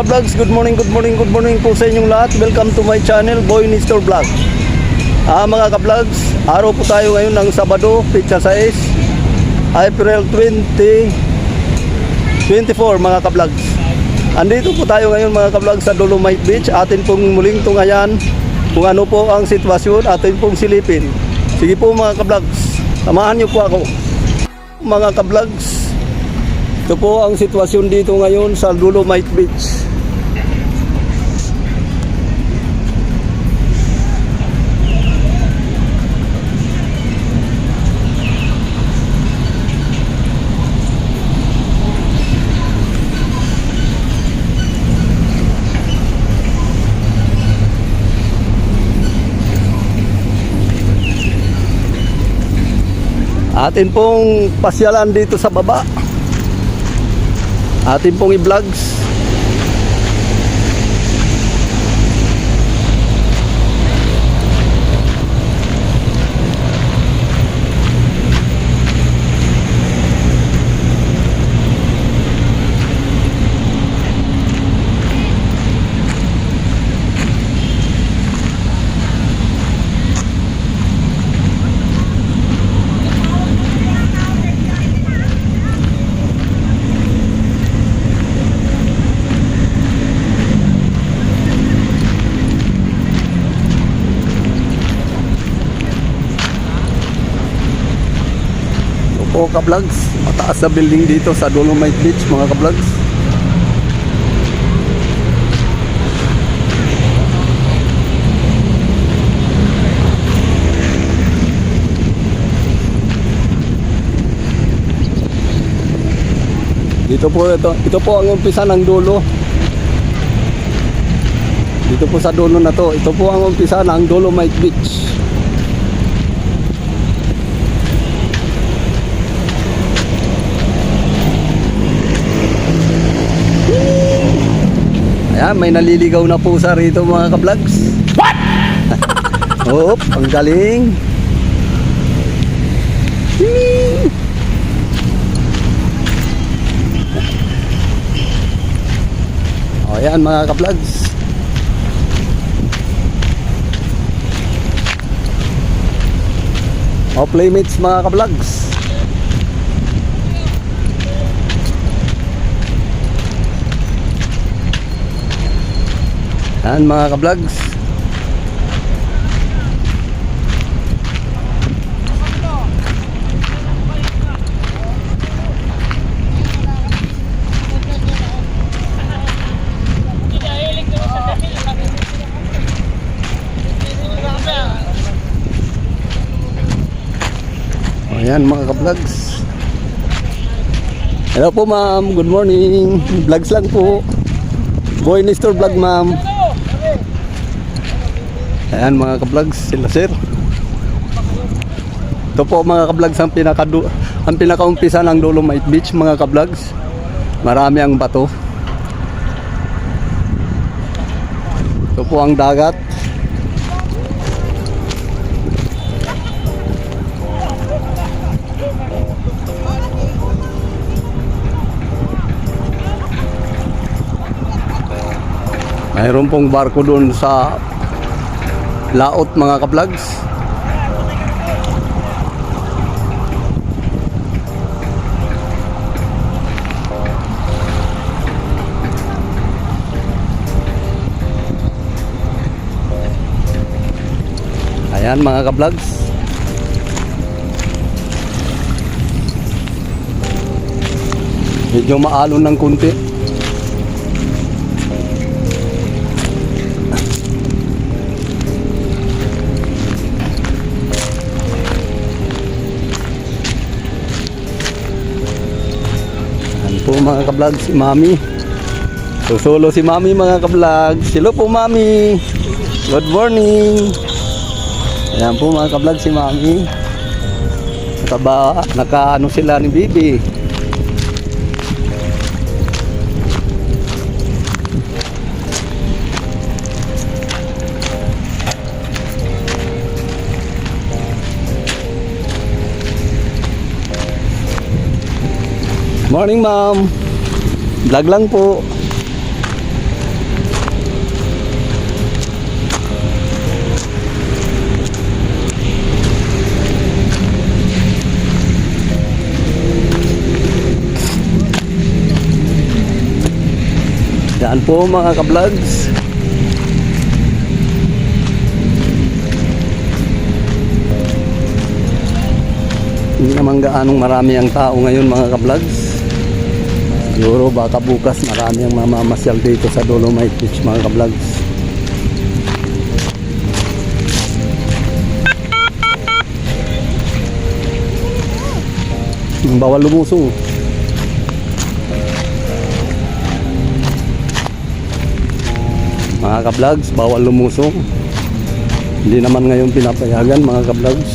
ka-vlogs, good morning po sa inyong lahat. Welcome to my channel, Boy Nestor Vlog. Mga ka-vlogs, araw po tayo ngayon ng Sabado, Pitsa 6, April 2024 mga ka-vlogs. Andito po tayo ngayon mga ka-vlogs sa Dolomite Beach. Atin pong muling tungayan kung ano po ang sitwasyon, atin pong silipin. Sige po mga ka-vlogs, samahan niyo po ako. Mga ka-vlogs, ito po ang sitwasyon dito ngayon sa Dolomite Beach. Atin pong pasyalan dito sa baba. Atin pong i-vlogs. O ka-vlogs, mataas na building dito sa Dolomite Beach mga ka-vlogs. Ito po ang umpisa ng dulo. Dito po sa dulo na to, ito po ang umpisa ng Dolomite Beach. Ayan, may naliligaw na pusa rito mga ka-vlogs. What? Hop, ang galing. O ayan mga ka-vlogs. O playmates mga ka-vlogs. Yan mga ka-vlogs. Ayan mga ka-vlogs. Hello po ma'am, good morning. Vlogs lang po. Boy Nestor Vlog ma'am. Ayan mga ka-vlogs, sila sir. Ito po mga ka-vlogs ang pinakaumpisa ng Dolomite Beach mga ka-vlogs. Marami ang bato. Ito po ang dagat. Mayroon pong barko doon sa laot mga ka-vlogs. Ayan mga ka-vlogs. Medyo maalon ng kunti. Po mga ka-vlogs, si Mami. Solo si Mami mga ka-vlogs. Hello po Mami. Good morning. Ayan po mga ka-vlogs si Mami. Naka ano sila ni Bibi. Morning ma'am. Vlog lang po. Yan po mga ka-vlogs. Hindi naman gaanong marami ang tao ngayon mga ka-vlogs. Siguro baka bukas marami ang mamamasyal dito sa Dolomite Beach mga ka-vlogs. Bawal lumusong. Mga ka-vlogs, bawal lumusong. Hindi naman ngayon pinapayagan mga ka-vlogs.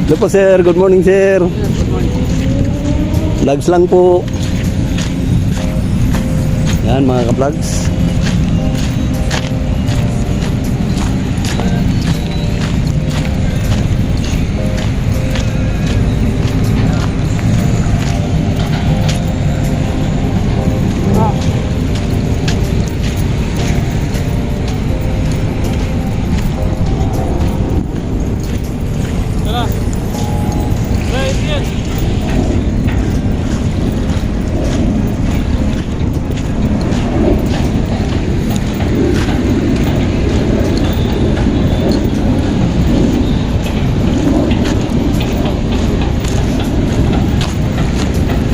Hello po sir, good morning sir. Good morning. Vlogs lang po. Yan mga ka-vlogs. Tara. Right here.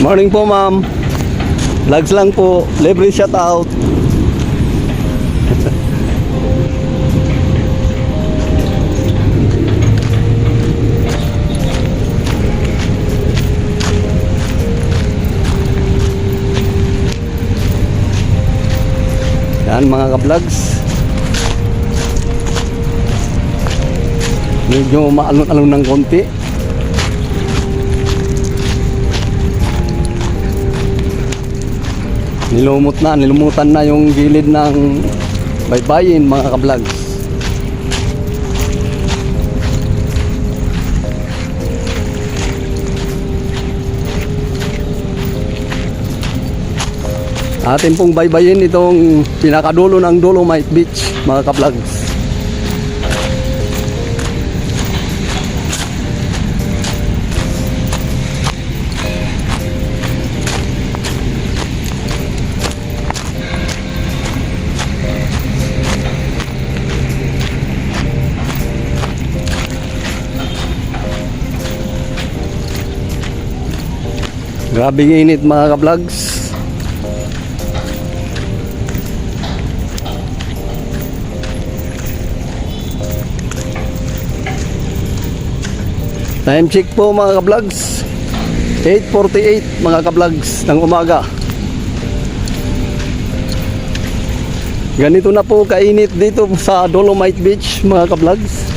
Morning po ma'am. Vlogs lang po. Libre shout out. Yan mga ka-vlogs. Medyo maalon-alon ng konti. Nilumutan na yung gilid ng baybayin mga ka-vlogs. Atin pong baybayin itong pinakadulo ng Dolomite Beach mga ka-vlogs. Grabe init mga ka-vlogs. Time check po mga ka-vlogs. 8:48 mga ka-vlogs ng umaga. Ganito na po kainit dito sa Dolomite Beach mga ka-vlogs.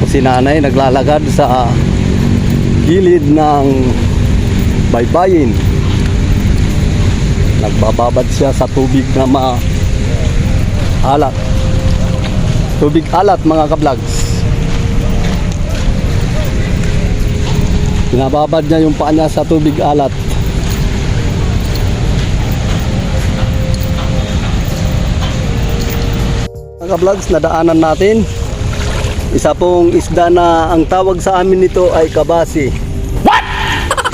Si nanay naglalakad sa gilid ng baybayin. Nagbababad siya sa tubig na maalat. Tubig alat mga ka-vlogs. Pinababad niya yung paa niya sa tubig alat. Mga ka-vlogs, nadaanan natin isa pong isda na ang tawag sa amin nito ay kabasi. What?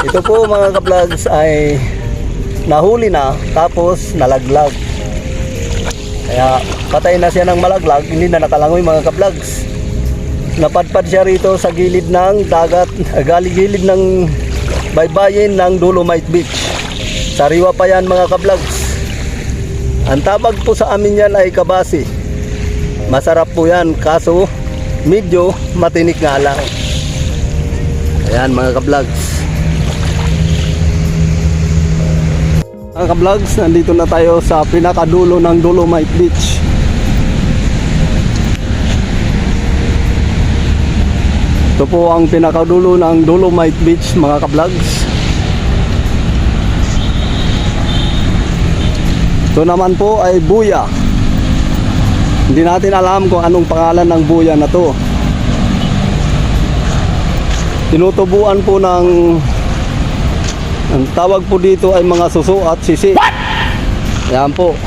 Ito po mga ka-vlogs ay nahuli na tapos nalaglag. Kaya patay na siya ng malaglag, hindi na nakalangoy mga ka-vlogs. Napadpad siya rito sa gilid ng dagat, gilid ng baybayin ng Dolomite Beach. Sariwa pa yan mga ka-vlogs. Ang tawag po sa amin yan ay kabasi. Masarap po yan kaso medyo matinik nga lang. Ayan mga ka-vlogs. Mga ka-vlogs, nandito na tayo sa pinakadulo ng Dolomite Beach. Ito po ang pinakadulo ng Dolomite Beach mga ka-vlogs. Ito naman po ay buya. Hindi natin alam kung anong pangalan ng buya na to. Tinutubuan po ng ang tawag po dito ay mga suso at sisi. Ayan po.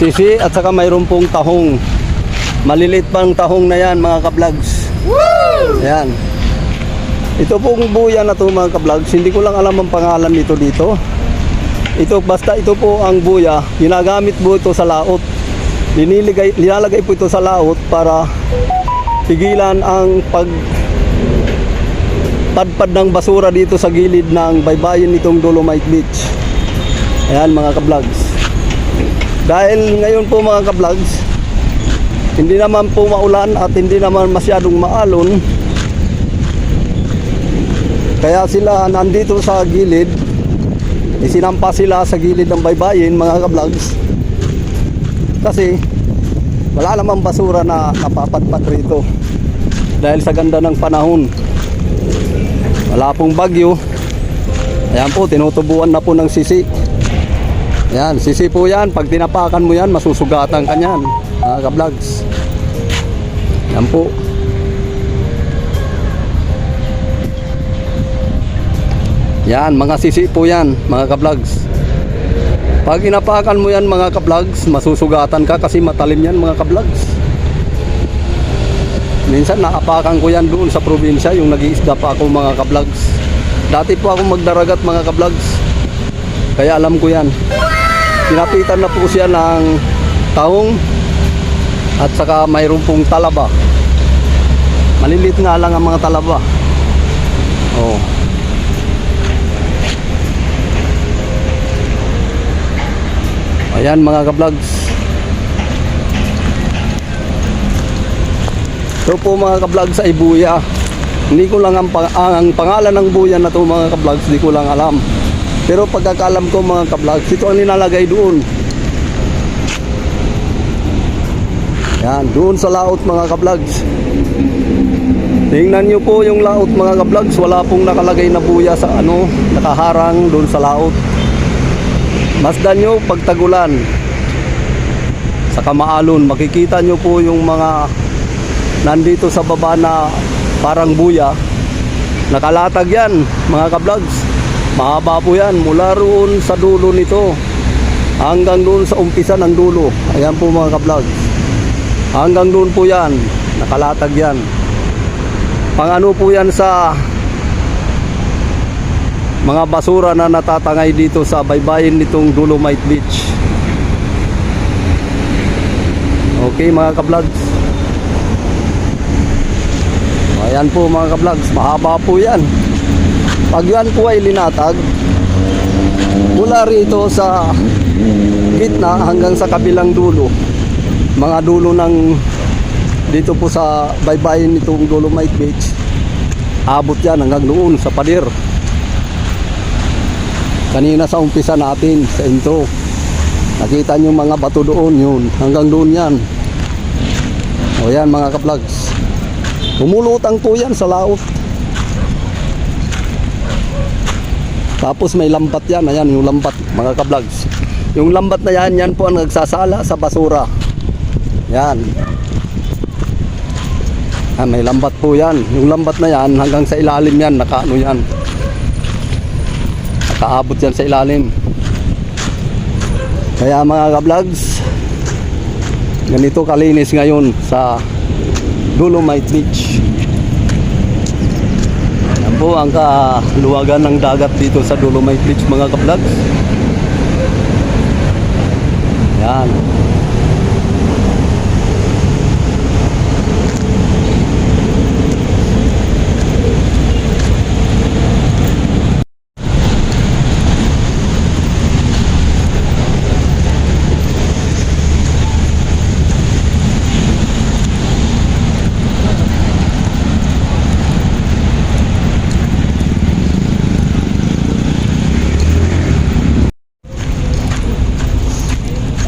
Sisi at saka mayroon pong tahong. Maliliit pang tahong na yan mga ka-vlogs. Ayan. Ito pong buya na to mga ka-vlogs. Hindi ko lang alam ang pangalan nito dito. Ito basta ito po ang buya. Ginagamit po ito sa laot. Nilalagay po ito sa laot para pigilan ang padpad ng basura dito sa gilid ng baybayin nitong Dolomite Beach. Ayan mga ka-vlogs. Dahil ngayon po mga ka-vlogs, hindi naman po maulan at hindi naman masyadong maalon, kaya sila nandito sa gilid, isinampa sila sa gilid ng baybayin mga ka-vlogs, kasi wala namang basura na napapadpad rito dahil sa ganda ng panahon. Wala pong bagyo. Ayan po, tinutubuan na po ng sisi. Ayan, sisi po yan. Pag tinapakan mo yan, masusugatan ka yan mga ka-vlogs. Ayan po. Yan, mga sisi po yan mga ka-vlogs. Pag inapakan mo yan mga ka-vlogs, masusugatan ka kasi matalim yan mga ka-vlogs. Minsan naapakan ko yan doon sa probinsya, yung nag-iisda pa ako mga ka-vlogs. Dati po ako magdaragat mga ka-vlogs, kaya alam ko yan. Pinapitan na po siya ng tahong at saka mayroon pong talaba. Malilit nga lang ang mga talaba. Oh. Ayan mga ka-vlogs. Ito po mga ka-vlogs ay buya. Hindi ko lang ang pangalan ng buya na to mga ka-vlogs, hindi ko lang alam. Pero pagkakalam ko mga ka-vlogs, ito ang nilalagay doon. Yan, doon sa laot mga ka-vlogs. Tingnan nyo po yung laot mga ka-vlogs, wala pong nakalagay na buya sa nakaharang doon sa laot. Masdan nyo pagtagulan sa kamaalon, makikita nyo po yung mga nandito sa baba na parang buya. Nakalatag yan mga ka-vlogs. Mahaba po yan mula roon sa dulo nito hanggang doon sa umpisa ng dulo. Ayan po mga ka-vlogs. Hanggang doon po yan, nakalatag yan. Pang ano po yan sa mga basura na natatangay dito sa baybayin nitong Dolomite Beach. Okay mga ka-vlogs. Ayan po mga ka-vlogs, mahaba po yan. Pag yan po ay linatag mula rito sa gitna hanggang sa kabilang dulo, mga dulo ng dito po sa baybayin nitong Dolomite Beach, abot yan hanggang doon sa pader. Kanina sa umpisa natin sa intro, nakita nyo mga bato doon, yun hanggang doon yan. O yan mga ka-vlogs, umulutang po yan sa laot. Tapos may lambat yan, ayan yung lambat mga ka-vlogs. Yung lambat na yan, yan po ang nagsasala sa basura. Yan. May lambat po yan. Yung lambat na yan hanggang sa ilalim yan, nakaano yan, nakaabot yan sa ilalim. Kaya mga ka-vlogs, ganito kalinis ngayon sa Dolomite Beach. Yan po ang kaluwagan ng dagat dito sa Dolomite Beach mga ka-vlogs. Yan.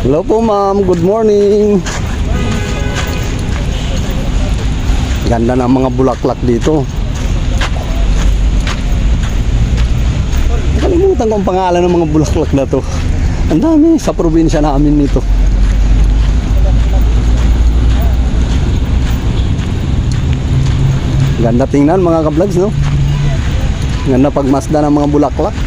Hello po ma'am, good morning. Ganda ng mga bulaklak dito. Nakalimutan ko ang pangalan ng mga bulaklak na to. Ang dami sa probinsya namin nito. Ganda tingnan mga ka-vlogs, no? Ganda pagmasda ng mga bulaklak.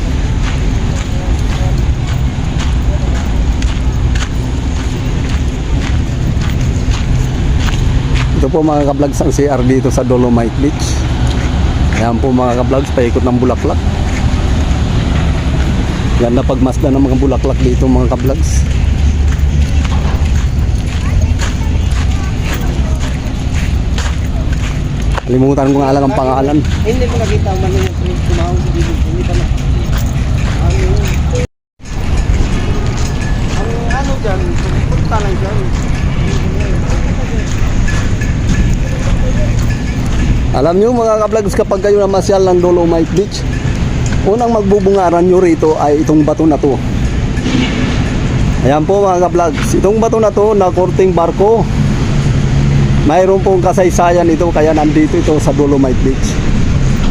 Ito po mga ka-vlogs ang CR dito sa Dolomite Beach. Ayan po mga ka-vlogs, paikot ng bulaklak. Ganda pagmasda ng mga bulaklak dito mga ka-vlogs. Kalimutan ko nga lang ang pangalan. Hindi mo nakita ang mali yung tumawag sa bibig. Hindi pa na. Ang ano dyan, punta lang dyan. Alam nyo mga ka-vlogs, kapag kayo namasyal ng Dolomite Beach, unang magbubungaran nyo rito ay itong bato na to. Ayan po mga ka-vlogs, itong bato na to na korting barko. Mayroon pong kasaysayan ito kaya nandito ito sa Dolomite Beach.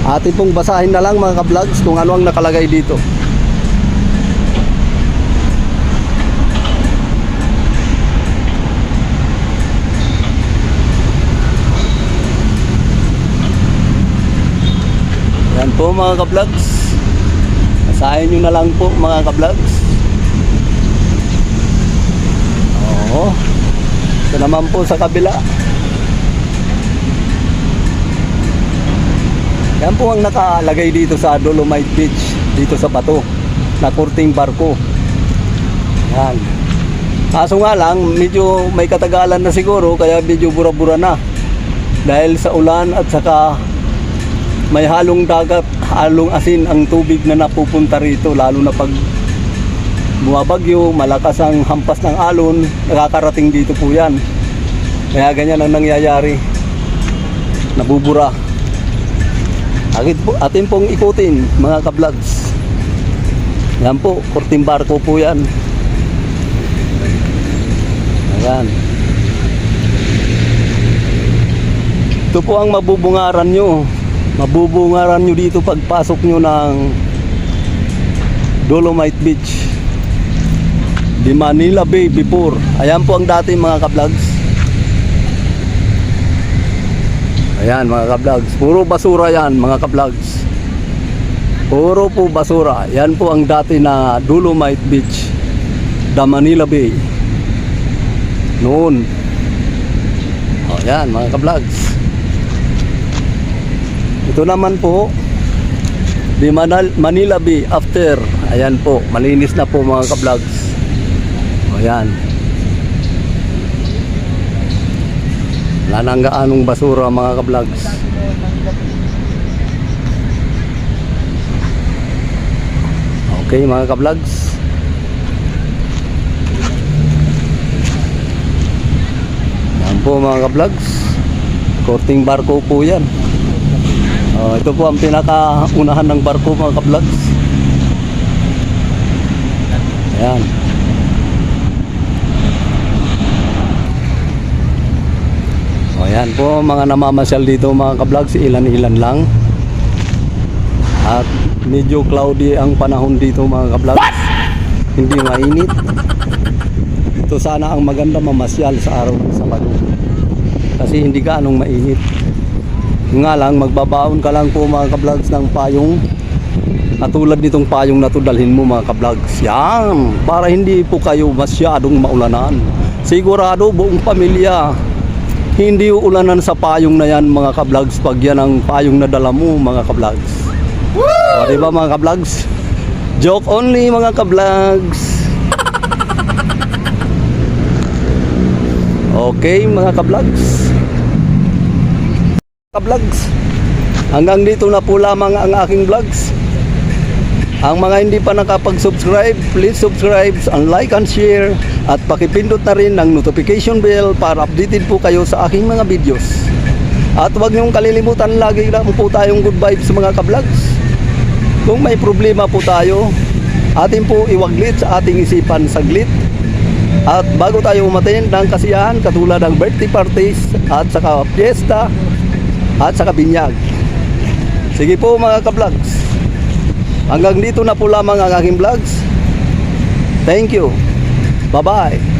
Atin pong basahin na lang mga ka-vlogs kung ano ang nakalagay dito. Yan po mga ka-vlogs. Basahin nyo na lang po mga ka-vlogs. Oo. Ito naman po sa kabila. Yan po ang nakalagay dito sa Dolomite Beach, dito sa bato, na kurting barko. Yan. Kaso nga lang, medyo may katagalan na siguro, kaya medyo bura-bura na. Dahil sa ulan at saka may halong dagat, halong asin ang tubig na napupunta rito, lalo na pag bumabagyo, malakas ang hampas ng alon, nakakarating dito po yan. Kaya ganyan ang nangyayari, nabubura. Atin pong ikutin mga ka-vlogs. Yan po, kurting barko po yan. Ayan. Ito po ang mabubungaran nyo. Mabubungaran nyo dito pagpasok nyo ng Dolomite Beach, di Manila Bay before. Ayan po ang dati mga ka-vlogs. Ayan mga ka-vlogs, puro basura yan mga ka-vlogs. Puro po basura. Yan po ang dati na Dolomite Beach, the Manila Bay noon. O yan mga ka-vlogs. Ito naman po the Manila Bay after. Ayan po, malinis na po mga ka-vlogs. O yan. Wala nang gaanong basura mga ka-vlogs. Okay mga ka-vlogs. Yan po mga ka-vlogs. Korting barko po yan. Ito po ang pinakaunahan ng barko mga ka-vlogs. Ayan. Ayan po mga namamasyal dito mga ka-vlogs, ilan-ilan lang. At medyo cloudy ang panahon dito mga ka-vlogs. Hindi mainit. Ito sana ang maganda mamasyal sa araw ng Sabado. Kasi hindi gaanong mainit. Nga lang magbabaon ka lang po mga ka-vlogs ng payong. Katulad nitong payong na to, dalhin mo mga ka-vlogs. Yan, para hindi po kayo masyadong maulanan. Sigurado buong pamilya hindi uulanan sa payong na yan mga ka-vlogs, pag yan ang payong na dala mo mga ka-vlogs. O diba mga ka-vlogs? Joke only mga ka-vlogs. Okay mga ka-vlogs. Ka-vlogs, hanggang dito na po lamang ang aking vlogs. Ang mga hindi pa nakapag-subscribe, please subscribe and like and share. At pakipindot na rin ng notification bell para updated po kayo sa aking mga videos. At huwag niyong kalilimutan, lagi lang po tayong good vibes mga ka-vlogs. Kung may problema po tayo, atin po iwaglit sa ating isipan saglit. At bago tayo umattend ng kasiyahan katulad ng birthday parties at saka fiesta, at saka Binyag. Sige po mga ka-vlogs. Hanggang dito na po lamang ang aking vlogs. Thank you. Bye-bye.